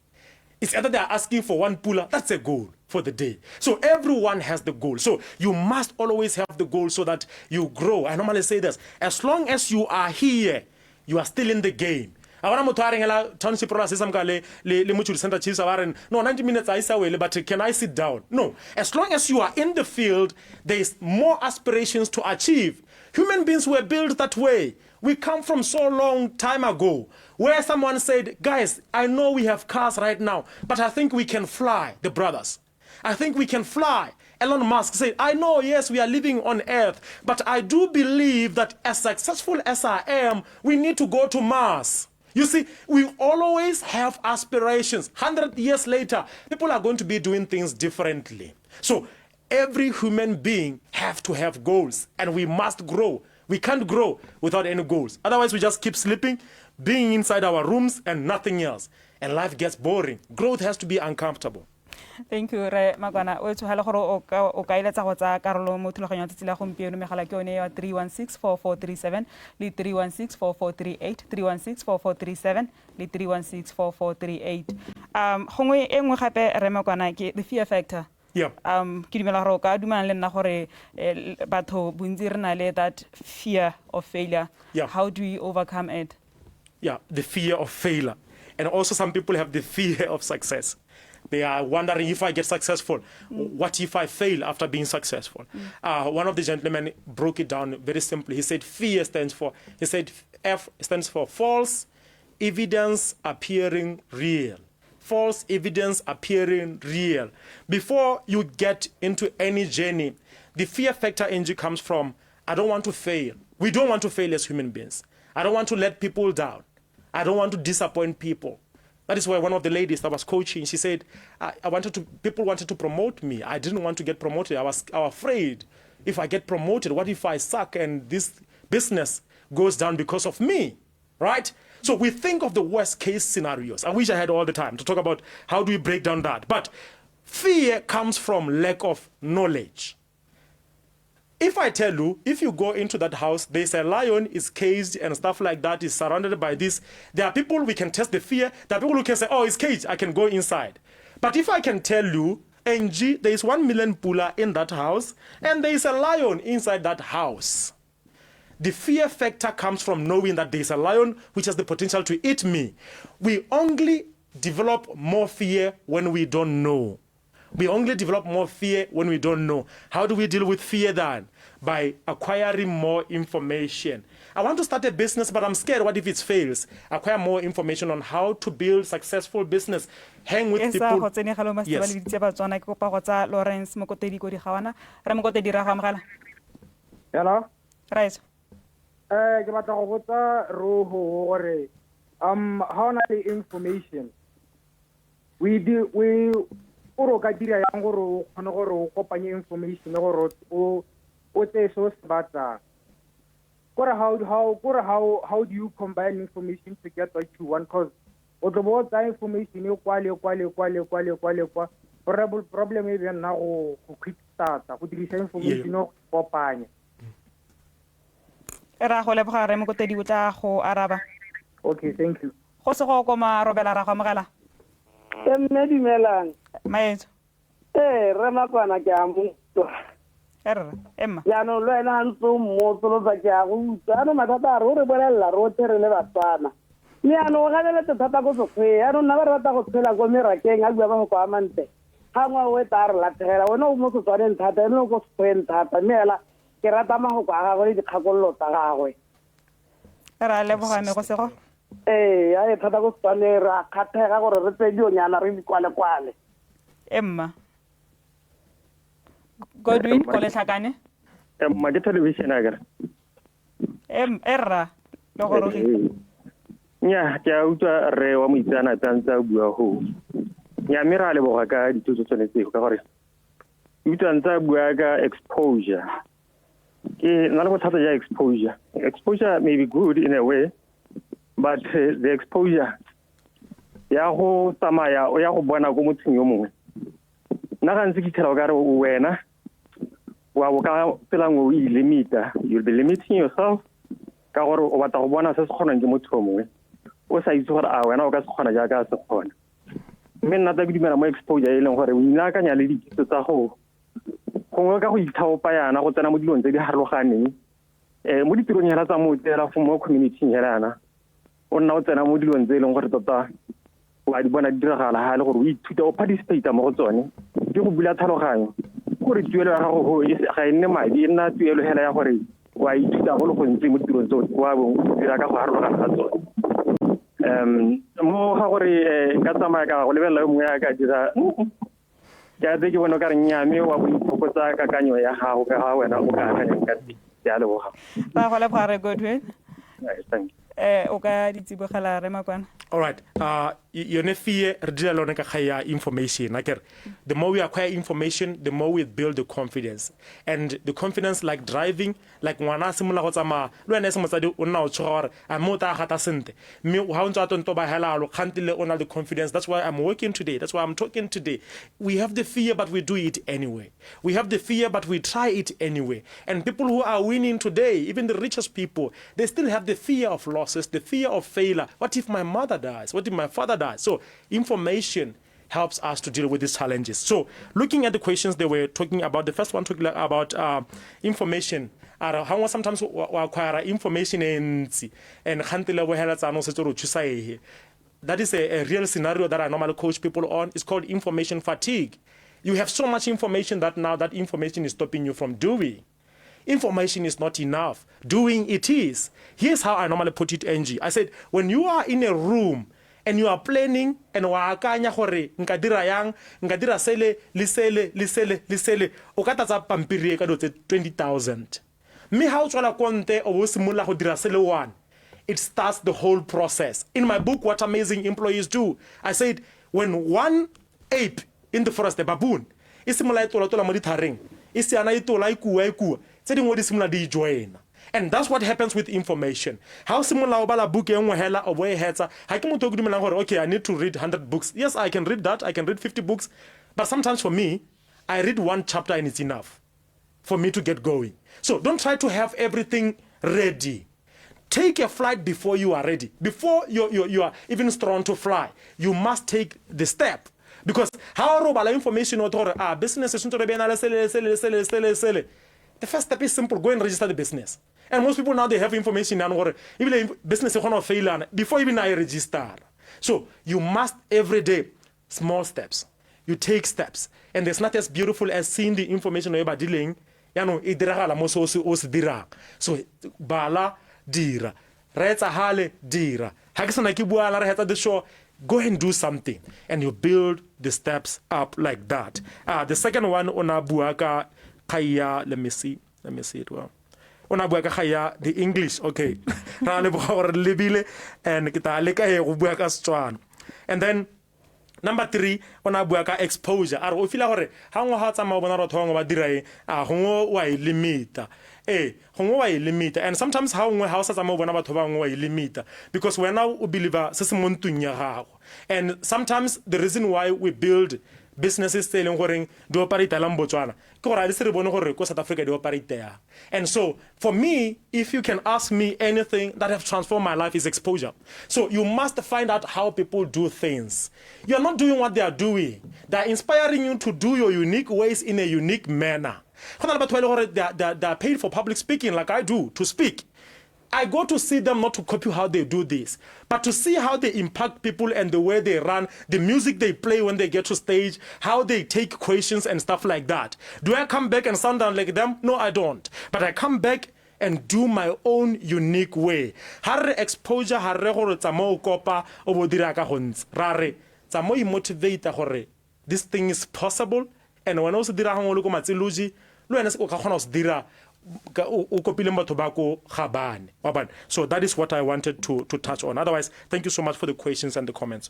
It's either they are asking for one puller, that's a goal for the day. So everyone has the goal. So you must always have the goal so that you grow. I normally say this, as long as you are here, you are still in the game. Township no 90 minutes but can I sit down? No. As long as you are in the field, there is more aspirations to achieve. Human beings were built that way. We come from so long time ago where someone said, guys, I know we have cars right now, but I think we can fly, the brothers. I think we can fly. Elon Musk said, I know, yes, we are living on Earth, but I do believe that as successful as I am, we need to go to Mars. You see, we always have aspirations. 100 years later, people are going to be doing things differently. So every human being have to have goals, and we must grow. We can't grow without any goals. Otherwise, we just keep sleeping, being inside our rooms and nothing else. And life gets boring. Growth has to be uncomfortable. Thank you Re Makwana. O tsogela gore o ka iletsa go tsa karolo mo thulaganyong tsa tsela gompieno megala ke yone ya 3164437 le 3164438 3164437 le 3164438. Gongwe e nngwe gape Re Makwana ke the fear factor. Yeah. Ke dumela gore o ka dumana le nna gore batho bontsi re na le that fear of failure. Yeah. How do we overcome it? Yeah, the fear of failure. And also some people have the fear of success. They are wondering, if I get successful, what if I fail after being successful? One of the gentlemen broke it down very simply. He said fear stands for, F stands for false evidence appearing real. False evidence appearing real. Before you get into any journey, the fear factor energy comes from, I don't want to fail. We don't want to fail as human beings. I don't want to let people down. I don't want to disappoint people. That is why one of the ladies that was coaching, she said, people wanted to promote me. I didn't want to get promoted. I was afraid. If I get promoted, what if I suck and this business goes down because of me, right? So we think of the worst case scenarios. I wish I had all the time to talk about how do we break down that. But fear comes from lack of knowledge. If I tell you, if you go into that house, there's a lion, is caged and stuff like that, is surrounded by this. There are people we can test the fear. There are people who can say, oh, it's caged, I can go inside. But if I can tell you, NG, there is 1 million pula in that house, and there is a lion inside that house. The fear factor comes from knowing that there is a lion which has the potential to eat me. We only develop more fear when we don't know. We only develop more fear when we don't know. How do we deal with fear then? By acquiring more information. I want to start a business, but I'm scared. What if it fails? Acquire more information on how to build successful business. Hang with people. Yes. Hello? Right. Ke batla go botsa Roho gore how na the information we o ka dira yang gore o kgone gore o kopanye information gore o tse so se batla gore how do you combine information to get what you want, because o tlo bo tsa information e kwale kwa problem e bja nna go quick start go dirisa information o kopanya. Ra go leboga Re Mokotedi o tla go araba. Okay, thank you. Go se go koma robela ra go amogela. Mme dumelang. Maetso. Re Makwana ke a motho. Erra emma. Ya no le na ntso motho lo tsa ke a go utlwa no matata re re bolella rote re le Batswana. Ni ano ga le thata go tswe ya no na ba rata go tshela go merakeng a bua ba go amante. Ha ngwa o eta re latlhela wena o mo tswane thata no go tswen thata mela ke rata ma go ga go le dikgakollo tsa gagwe. Ra leboga me go se go. Ya e thata go tswane ra khathega gore re tse dionyana re di kwale. Emma. Godwin ko le tlhakane. Emma ke television aga. Erra lo go rogi. Nya ke a utlwa re wa moitsana tantsa bua ho. Nya mira le boga ka dithuso tsone tseo ka gore utlwa ntsa bua ka exposure. Ke na le bothata ja exposure. Exposure may be good in a way, but the exposure ya go tsamaya o ya go bona go mothong yo mongwe. Na ga ntse ke tshela ka re wena wa go ka tsela ngo e limita, you'll be limiting yourself ka gore o batla go bona se se kgonang ke motho mongwe o sa itse gore a wena o ka se kgona jaaka se kgona. Mme nna tla ke dumela mo exposure e leng gore o inakanya le ditso tsa go gongwe ka go ithaopa yana go tsena mo dilong tse di harologaneng mo ditirong hela tsa mo tsela mo community helana o nna o tsena mo dilong tse e leng gore tota wa di bona di diragala ha le gore o ithuta o participate mo go tsone di go bula tlhaloganyo gore tuelo ya gago ga enne madi e nna tuelo hela ya gore wa ithuta go le go ntse mo tirong tse wa bo dira ka go harologana ga tsone. Mo ga gore ka tsamaya ka go lebella mo ya ka dira ya ke bona ka re nyame wa go ipokotsa kakanyo ya gago ka wena o ka akanya ka ya leboga. Ba go leboga Re Godwin. Thank you. o ka ditsibogela re Makwana. All right. Yone fear re dira lone ka kaya information. Like the more we acquire information, the more we build the confidence. And the confidence, like driving, like ngwana simula go tsama lo ene se motsadi o nna o tshoga gore a mo ta gata sente. Me ha o ntse a tonto ba hela lo khantile ona the confidence. That's why I'm working today. That's why I'm talking today. We have the fear, but we do it anyway. We have the fear, but we try it anyway. And people who are winning today, even the richest people, they still have the fear of losses, the fear of failure. What if my mother dies? What if my father dies? So information helps us to deal with these challenges. So looking at the questions they were talking about, the first one talking about information. How sometimes we acquire information and that is a real scenario that I normally coach people on. It's called information fatigue. You have so much information that now that information is stopping you from doing. Information is not enough. Doing it is. Here's how I normally put it, Angie. I said, when you are in a room and you are planning and wa akanya gore nka dira yang, nka dira sele o ka tatsa pampiri ka do 20,000. Me how tswala konte o bo simolola go dira sele one. It starts the whole process. In my book, What Amazing Employees Do, I said, when one ape in the forest, a baboon, is similar to la mo dithareng, is yana itola ikua, tse dingwe di similar di join. And that's what happens with information. How similar o bala book e nngwe hela o bo e hetsa, ha ke motho go dumelang gore okay, I need to read 100 books. Yes, I can read that. I can read 50 books. But sometimes for me, I read one chapter and it's enough for me to get going. So don't try to have everything ready. Take a flight before you are ready. Before you are even strong to fly, you must take the step. Because how robala information or business is the first step is simple. Go and register the business. And most people now they have information and even business is going to fail before even I register. So you must every day small steps. You take steps, and there's not as beautiful as seeing the information you're dealing. So bala dira retsa hale dira ha ke sana ke bua la re hetsa the show. Go and do something and you build the steps up like that. The second one ona bua ka khaya, let me see it well. Ona bua ka khaya the English, okay. Ra le bua gore lebile and ke ta le ka e go bua ka Setswana. And then number 3, ona bua ka exposure. Are o fila gore ha ngwa ha tsama bona ro thongo ba dira e a go wa e limita. Go wa e limita. And sometimes how ngwe ha o sa tsama bona batho ba ngwe wa e limita because we now o believer se se montung ya gago. And sometimes the reason why we build businesses selling gore di operate la Botswana ke gore a se re bone gore ko South Africa di operate ya. And so for me, if you can ask me anything that have transformed my life is exposure. So you must find out how people do things. You are not doing what they are doing. They are inspiring you to do your unique ways in a unique manner. They are paid for public speaking like I do to speak. I go to see them not to copy how they do this, but to see how they impact people and the way they run, the music they play when they get to stage, how they take questions and stuff like that. Do I come back and sound down like them? No, I don't. But I come back and do my own unique way. Harre exposure harre gore tsamo kopa o bo dira ka gontse. Rare tsamo I motivate gore this thing is possible, and when o se dira hangwe le go matseloji lo ena se o ka khona se dira. So that is what I wanted to touch on. Otherwise, thank you so much for the questions and the comments.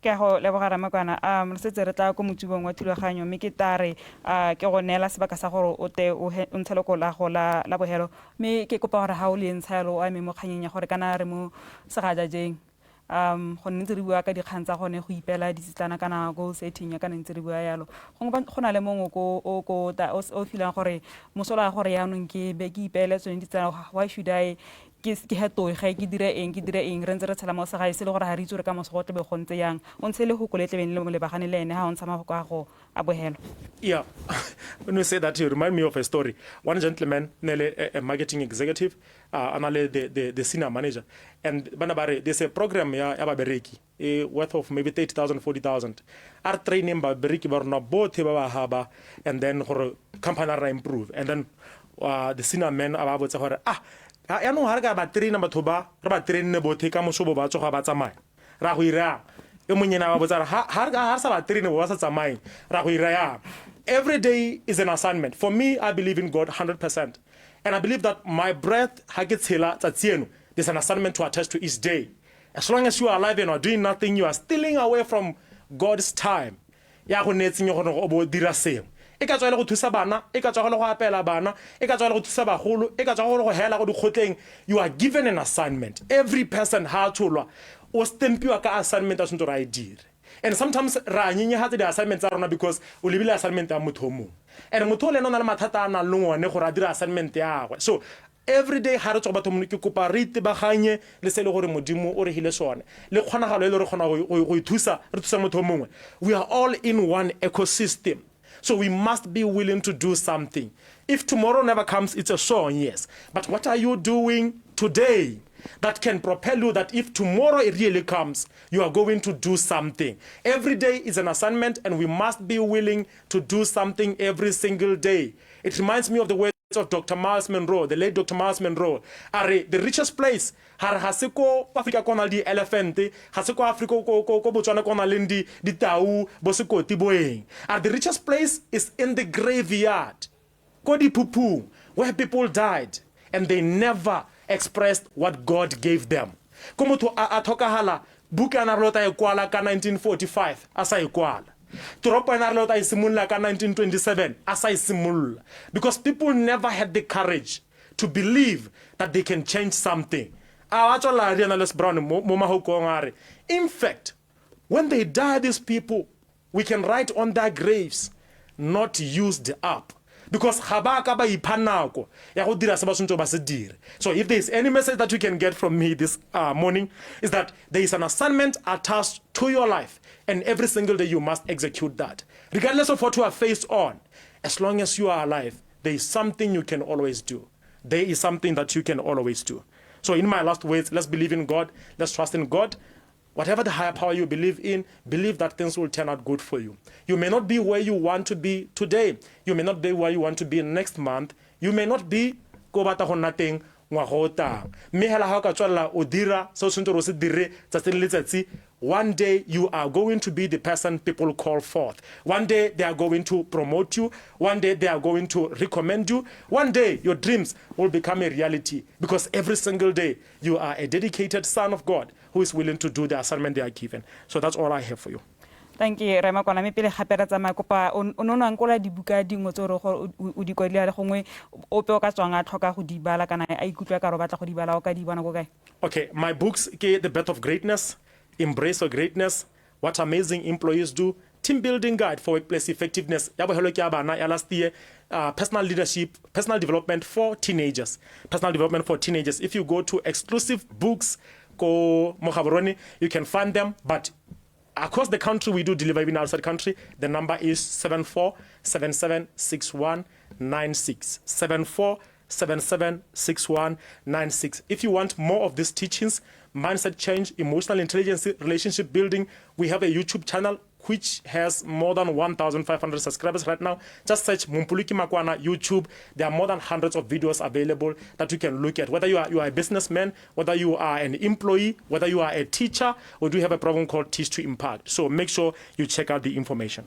Ke go lebogara Makwana re setse re tla go motsibong wa thulaganyo me ke tare ke go nela sebaka sa gore o te o ntshelo go la bohelo me ke kopa gore ha o le ntshelo a me mo kganyeng ya gore kana re mo segaja jeng go ntse re bua ka dikgang tsa gone go ipela ditsana kana goal setting ya kana ntse re bua yalo go na le mongwe o filang gore mosola gore ya nong ke be ke ipela tsone ditsana why should I ke hetoe ga ke dire eng re ntse re tshela mo se ga ise le gore ha re itse re ka moso go tle be go ntse yang o ntse le go koletlebeng le mo le bagane le ene ha o ntsha mafoko a go a bohelo. Yeah, when you say that, you remind me of a story. One gentleman, a marketing executive, the senior manager, and there's a program worth of maybe 30,000, 40,000. Our training by Beriki Barna both haba and then for company improve. And then the senior man about ya no harga ba train ba thoba re ba train ne bothe ka mosobo ba tsoga ba tsamaya ra go ira e monyena ba botsara ha sa ba train ba sa tsamaya ra go ira ya. Every day is an assignment. For me, I believe in God 100%. And I believe that my breath ha ke tshela tsa tsieno there's an assignment to attach to each day. As long as you are alive and are doing nothing, you are stealing away from God's time. Ya go netseng go no go dira seng. E ka tswa le go thusa bana, e ka tswa le go apela bana, e ka tswa le go thusa bagolo, e ka tswa go hela go dikgotleng. You are given an assignment. Every person ha tholwa o stempiwa ka assignment a sentse ra e dire. And sometimes ra nyenyehatsa the assignments tsa rona because o lebile assignment ya motho mongwe. And motho le nona le mathata a na le ngone go ra dira assignment ya gagwe. So every day ha re tswa batho mo ke kopa re tebaganye le se le gore modimo o re hile sone le kgonagalo le re kgona go ithusa re thusa motho mongwe. We are all in one ecosystem, so we must be willing to do something. If tomorrow never comes, it's a song, yes, but what are you doing today that can propel you that if tomorrow it really comes, you are going to do something? Every day is an assignment, and we must be willing to do something every single day. It reminds me of the words of Dr. Miles Monroe, the late Dr. Miles Monroe. Are the richest place har hasiko Africa kona di elephant, hasiko Africa ko Botswana kona lendi di tau bosikoti boeng. Are the richest place is in the graveyard, ko di pupu, where people died and they never expressed what God gave them. Komo to atokahala buka na rota ekwala ka 1945 asa ekwala. Toropo ena rota isimulla ka 1927 asa isimulla, because people never had the courage to believe that they can change something. In fact, when they die, these people, we can write on their graves, not used up. Because so if there is any message that you can get from me this morning, is that there is an assignment attached to your life, and every single day you must execute that. Regardless of what you are faced on, as long as you are alive, there is something you can always do. There is something that you can always do. So in my last words, let's believe in God. Let's trust in God. Whatever the higher power you believe in, believe that things will turn out good for you. You may not be where you want to be today. You may not be where you want to be next month. You may not be go bata go nothing ngwagota. Me hela ha ka tswalla o dira so sentse ro se dire tsatsing letsatsi. One day you are going to be the person people call forth. One day they are going to promote you. One day they are going to recommend you. One day your dreams will become a reality, because every single day you are a dedicated son of God who is willing to do the assignment they are given. So that's all I have for you. Thank you, Rema Makwana. Me pele gape ra tsama kopa o nona nkola dibuka dingwe tse re go o di kwedile le gongwe o pe o ka tswang a tlhoka go di bala kana a ikutlwa ka ro batla go di bala o ka di bona go kae? Okay, my books ke The Birth of Greatness, Embrace Your Greatness, What Amazing Employees Do, Team Building Guide for Workplace Effectiveness, ya bo hello ke abana ya last year, personal leadership, personal development for teenagers. Personal development for teenagers. If you go to exclusive books ko Mogaborone, you can find them, but across the country we do deliver even outside the country. The number is 74776196. 74776196. If you want more of these teachings, mindset change, emotional intelligence, relationship building, we have a YouTube channel which has more than 1,500 subscribers right now. Just search Mompoloki Makwana YouTube. There are more than hundreds of videos available that you can look at. Whether you are a businessman, whether you are an employee, whether you are a teacher, or do you have a program called Teach to Impact. So make sure you check out the information.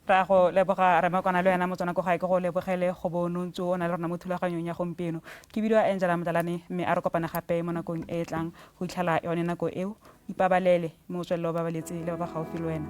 Ra go leboga Rema Makwana le yena motsana go ga ke go lebogele go bonontso o na le rona mo thulaganyong ya gompieno ke bidiwa Angela Mdalane mme a re kopana gape mo nakong e tlang go itlhala yone nako eo ipabalele mo tswelelo ba baletse le ba gaufi le wena.